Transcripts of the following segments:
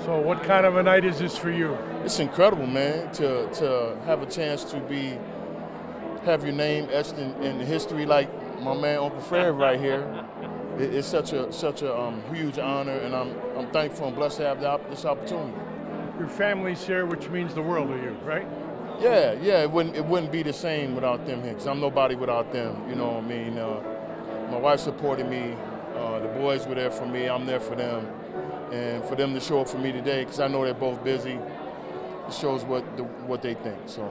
So what kind of a night is this for you? It's incredible, man, to have a chance to have your name etched in history like my man Uncle Fred right here. It's such a huge honor, and I'm thankful and blessed to have this opportunity. Your family's here, which means the world to you, right? Yeah, it wouldn't be the same without them here, 'cause I'm nobody without them. You know what I mean? My wife supported me. The boys were there for me. I'm there for them, and for them to show up for me today, because I know they're both busy, it shows what they think. So.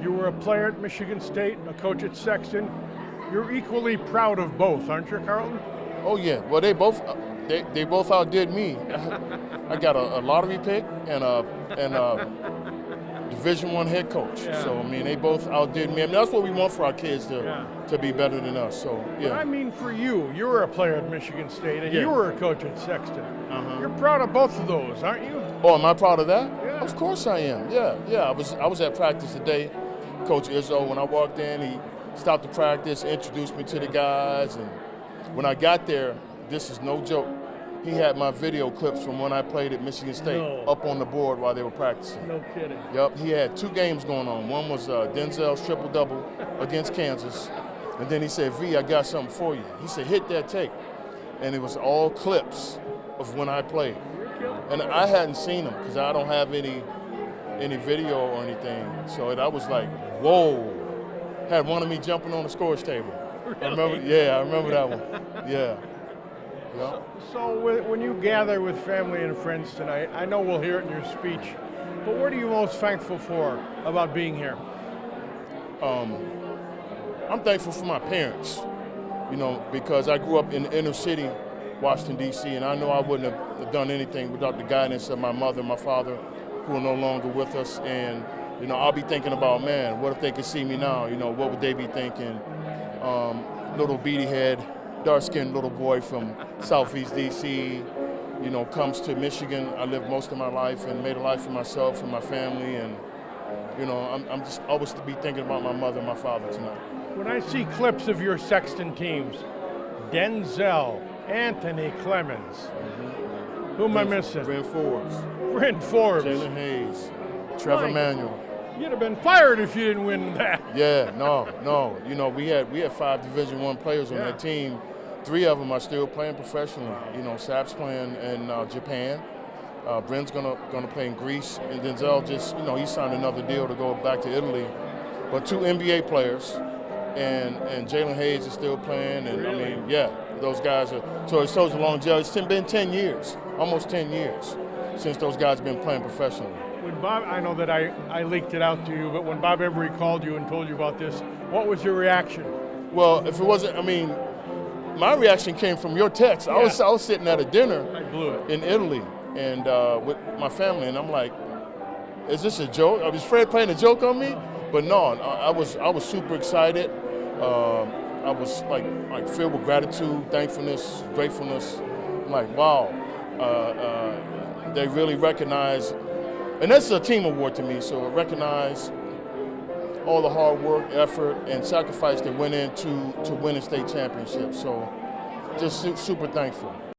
You were a player at Michigan State, a coach at Sexton. You're equally proud of both, aren't you, Carlton? Oh yeah. Well, they both outdid me. I got a lottery pick and a Division I head coach. Yeah. So I mean, they both outdid me. I mean, that's what we want for our kids to be better than us. So yeah. But I mean, for you were a player at Michigan State and Yeah. you were a coach at Sexton. Uh-huh. You're proud of both of those, aren't you? Oh, am I proud of that? Yeah. Of course I am. Yeah. I was at practice today. Coach Izzo, when I walked in, he stopped the practice, introduced me to the guys, and when I got there, this is no joke, he had my video clips from when I played at Michigan State up on the board while they were practicing. No kidding. Yep, he had 2 games going on. One was Denzel's triple-double against Kansas, and then he said, V, I got something for you. He said, hit that tape. And it was all clips of when I played. And I hadn't seen them because I don't have any video or anything. So I was like, whoa. Had one of me jumping on the scores table. Really? I remember that one. Yeah. Yep. So when you gather with family and friends tonight, I know we'll hear it in your speech, but what are you most thankful for about being here? I'm thankful for my parents, because I grew up in the inner city, Washington, D.C., and I know I wouldn't have done anything without the guidance of my mother and my father, who are no longer with us. And I'll be thinking about, man, what if they could see me now? What would they be thinking? Little beady head, dark-skinned little boy from Southeast D.C., comes to Michigan. I lived most of my life and made a life for myself and my family, and I'm just always to be thinking about my mother and my father tonight. When I see clips of your Sexton teams, Denzel, Anthony Clemens, who am I missing? Brent Forbes. Jalen Hayes. Trevor Manuel. You'd have been fired if you didn't win that. Yeah, no. We had 5 Division I players on that team. 3 of them are still playing professionally. Sap's playing in Japan. Brent's gonna play in Greece, and Denzel just, he signed another deal to go back to Italy. But 2 NBA players, and Jalen Hayes is still playing, and Really? I mean, yeah, those guys are. So it shows the longevity. It's been 10 years, almost 10 years, since those guys have been playing professionally. When Bob, I know that I leaked it out to you, but when Bob Every called you and told you about this, what was your reaction? Well, if it wasn't, my reaction came from your text. Yeah. I was sitting at a dinner I blew it. in Italy, and with my family, and I'm like, is this a joke? Was Fred playing a joke on me? But no, I was super excited. I was like filled with gratitude, thankfulness, gratefulness. I'm like, wow, they really recognize, and that's a team award to me, so recognize all the hard work, effort, and sacrifice that went into winning state championships. So just super thankful.